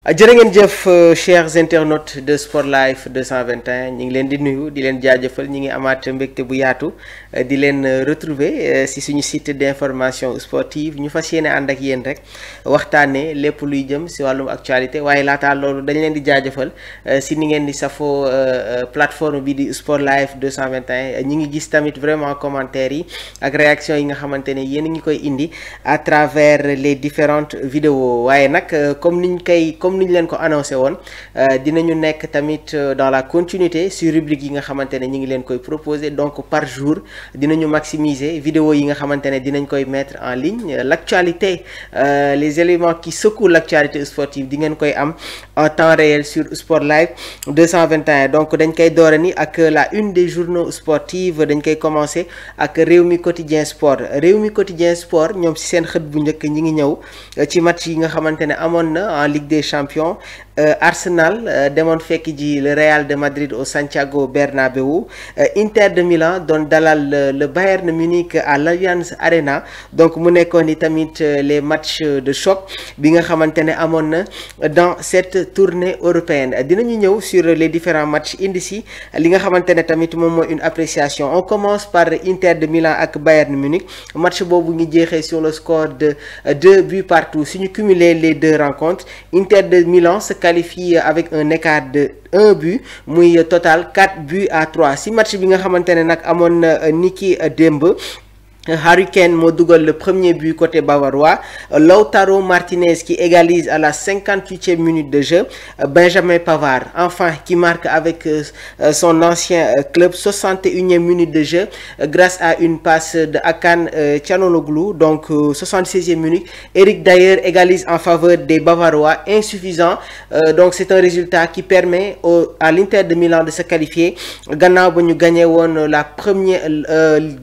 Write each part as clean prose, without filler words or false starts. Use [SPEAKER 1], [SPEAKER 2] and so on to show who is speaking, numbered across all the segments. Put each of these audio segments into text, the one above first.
[SPEAKER 1] jërë ngeen jëf chers internautes de Sport Life 221 ñi ngi leen di nuyu di leen jaajëfal ñi ngi amaat mbégte bu yaatu di leen retrouver si suñu site d'information sportive ñu fas yéene ànd ak yéen rek waxtaanee lépp luy jëm si wàllum actualité waaye laataa loolu dañ leen di jaajëfal si ni ngeen di safoo plateforme bi di Sport Life 221 ñi ngi gis tamit vraiment commentaires yi ak réaction yi nga xamante ne yéen a ngi koy indi à travers les différentes vidéos waaye nag comme niñ leen ko annoncé woon dinañu nekk tamit dans la continuité sur rubrique yi nga xamante ne ñi ngi leen koy proposer donc par jour dinañu maximiser vidéo yi nga xamante ne dinañ koy mettre en ligne l'actualité les éléments qui secouent l'actualité sportive di ngeen koy am en temps réel sur Sport Live 221 donc dañ koy doore ni ak la une des journaux sportifs dañ koy commencer ak Rewmi Quotidien Sport Rewmi Quotidien Sport ñoom ci seen xët bu njëkk ñi ngi ñëw ci match yi nga xamante ne amoon na en Ligue des Champions Arsenal demoon fekk ji le Real de Madrid au Santiago Bernabéu Inter de Milan doon dalal le Bayern Munich à l'Allianz Arena donc mu nekkoon ni tamit les matchs de choc bi nga xamante ne amoon na dans cette tournée européenne dinañu ñëw sur les différents matchs indi si li nga xamante ne tamit moom mooy une appréciation on commence par Inter de Milan ak Bayern Munich match boobu ngi jeexee sur le score de 2 buts partout si ñu cumuler les deux rencontres Inter de Milan se qualifie avec un écart de 1 but muy total 4 buts à 3 si match bi nga xamante ne nag amoon na niki démb Harry Kane moo dugal le premier but côté bavarois Lautaro Martinez qui égalise à la 58e minute de jeu Benjamin Pavard enfin qui marque avec son ancien club 61e minute de jeu grâce à une passe de Hakan Çalhanoğlu donc 76e minute Eric Dier égalise en faveur des Bavarois insuffisant donc c'est un résultat qui permet à l'Inter de Milan de se qualifier gannaaw ba ñu gagné woon la première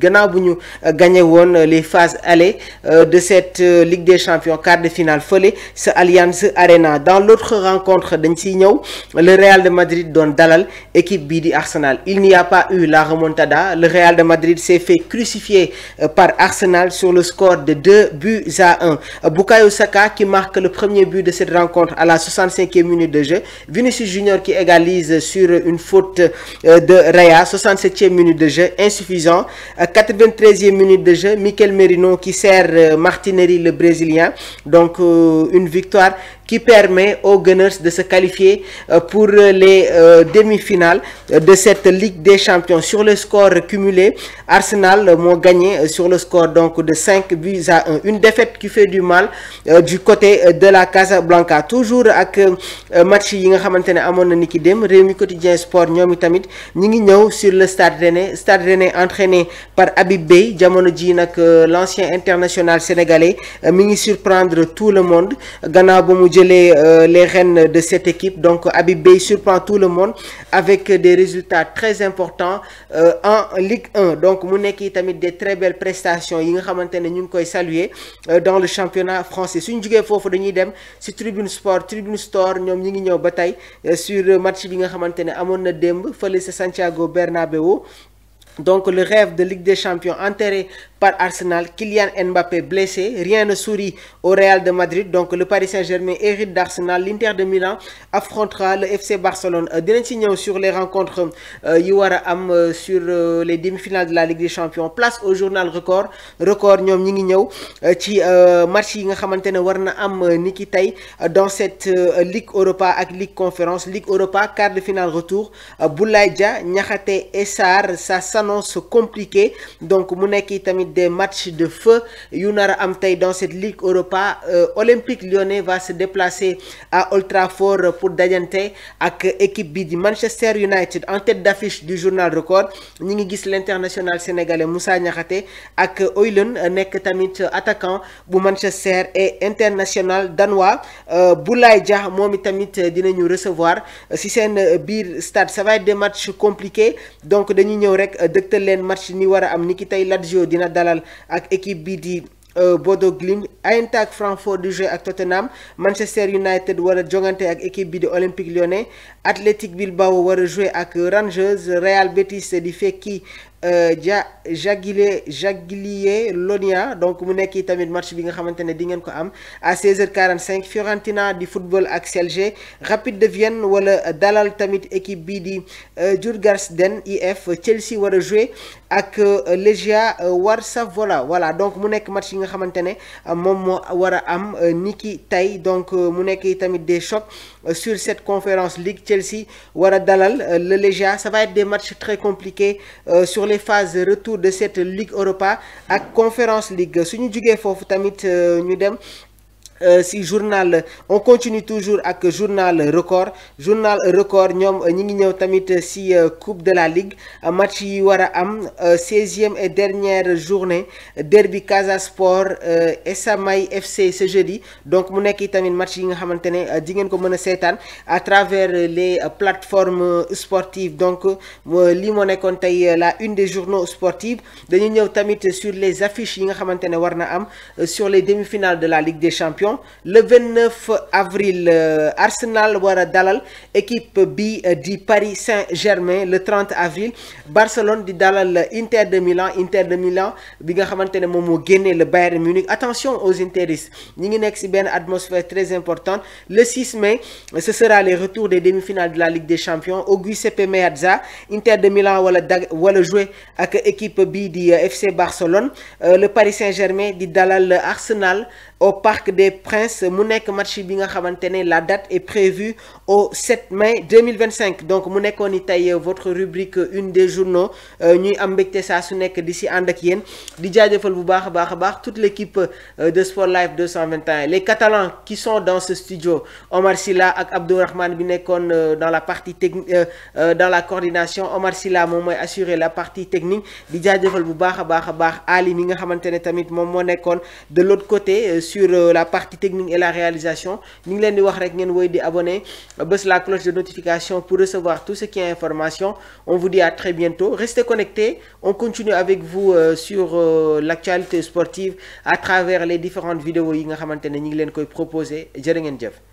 [SPEAKER 1] gannaaw bu ñu gagné woon les phases allées de cette Ligue des Champions quart de finale fële sa Allianz Arena dans l'autre rencontre dañ siy ñëw le Real de Madrid doon dalal équipe bii di Arsenal il n'y a pas eu la remontada le Real de Madrid s'est fait crucifier par Arsenal sur le score de 2 buts à 1 Bukayo Saka qui marque le premier but de cette rencontre à la 65e minute de jeu Vinicius Junior qui égalise sur une faute de Raya 67e minute de jeu insuffisant 93e minute de jeu Mikel Merino qui sert Martinelli le Brésilien donc une victoire qui permet aux Gunners de se qualifier pour les demi-finales de cette Ligue des Champions sur le score cumulé Arsenal moo gagné sur le score donc de 5 buts à 1 une défaite qui fait du mal du côté de la Casablanca toujours ak match yi nga xamante ne amoon na ni ki dem Rewmi Quotidien Sport ñoom itamit ñi ngi ñëw sur le Stade Rennais entraîné par Habib Beye jamono ji nag l'ancien international sénégalais mi ngi surprendre tout le monde gannaaw ba mu jëlee les rênes de cette équipe donc Habib Beye surprend tout le monde avec des résultats très importants en Ligue 1 donc mu nekk tamit des très belles prestations yi nga xamante ne ñu ngi koy saluer dans le championnat français suñu jugee foofu dañuy dem ci Tribune Store ñoom ñi ngi ñëw ba tey sur match bi nga xamante ne amoon na démb fële sa Santiago Bernabéu donc le rêve de Ligue des Champions enterré par Arsenal Kylian Mbappé blessé rien ne sourit au Real de Madrid donc le Paris Saint-Germain hérite d'Arsenal l'Inter de Milan affrontera le FC Barcelone dinañ ci ñëw sur les rencontres yi war a am sur les demi-finales de la Ligue des Champions place au journal record ñoom ñi ngi ñëw ci match yi nga xamante ne war na am ni ki tey dans cette Ligue Europa ak Ligue Conférence Ligue Europa quart de finale retour Boulaye Dia Niakhaté et Sarr ça s'annonce compliqué donc mu nekk tamit des matchs de feu yu nar a am tey dans cette Ligue Europa Olympique Lyonnais va se déplacer à Old Trafford pour dajante ak équipe bi di Manchester United en tête d'affiche du journal Record ñi ngi gis l'international sénégalais Moussa Niakhaté ak Højlund nekk tamit attaquant bu Manchester et international danois Boulaye Dia moom itamit dinañu recevoir si seen biir stade ça va être des matchs compliqués donc dañuy ñëw rek dëgtal leen match ni war a am ni ki tey Lazio dina dalal ak équipe bi di Bodo Glimt Eintracht Francfort di jouer ak Tottenham Manchester United war a jongante ak équipe bi di Olympique Lyonnais Athletic Bilbao war a jouer ak Rangers Real Betis di fekki Jagiellonian donc mu nekk tamit match bi nga xamante ne di ngeen ko am à 16h45 Fiorentina di football ak Celje, Rapid de Vienne wala dalal tamit équipe bii di Djurgården IF, Chelsea war a jouer ak Legia Warszawa. voilà donc mu nekk match yi nga xamante ne moom moo war a am niki tey donc mu nekk tamit des chocs sur cette conférence League. Chelsea war a dalal le Legia. Ça va être des matchs très compliqués sur les phases retour de cette Ligue Europa ak Conference League. suñu jugee foofu tamit ñu dem si journal, on continue toujours avec journal record ñoom ñi ngi ñëw tamit si coupe de la ligue, match yi war a am 16e et dernière journée, derby Casa Sport Samay FC ce jeudi. donc mu nekk tamit match yi nga xamante ne di ngeen ko mën a seetaan à travers les plateformes sportives. donc lii moo nekkoon tey la une des journaux sportifs. dañu ñëw tamit sur les affiches yi nga xamante ne war na am sur les demi-finales de la Ligue des Champions. le 29 avril Arsenal war a dalal équipe bi di Paris Saint-Germain. le 30 avril Barcelone di dalal Inter de Milan bi nga xamante ne moom moo génnee le Bayern Munich. attention aux interistes, ñi ngi nekk ci benn atmosphère très importante. le 6 mai ce sera les retours des demi-finales de la Ligue des Champions au Giuseppe Meazza. Inter de Milan wala jouer ak équipe bi di FC Barcelone. le Paris Saint-Germain di dalal Arsenal au Parc des Princes. mu nekk match bi nga xamante ne la date est prévue au 7 mai 2025. donc mu nekkoon ni tey votre rubrique une des journaux. ñuy am mbégte saa su nekk di si ànd ak yéen di jaajëfal bu baax a baax toute l'équipe de Sport Life 221, les Catalans qui sont dans ce studio, Omar Silla ak Abdourahmane bi nekkoon dans la partie technique, dans la coordination. Omar Silla moom mooy assurer la partie technique. di jaajëfal bu baax a baax Ali mi nga xamante ne tamit moom moo nekkoon de l'autre côté sur la partie technique et la réalisation. ñu ngi leen di wax rek ngeen woy di abonné, bës la cloche de notification pour recevoir tout ce qui est information. On vous dit à très bientôt, restez connectés. On continue avec vous sur l'actualité sportive à travers les différentes vidéos yi nga xamante ne ñu ngi leen koy proposer. jërë ngeen jëf.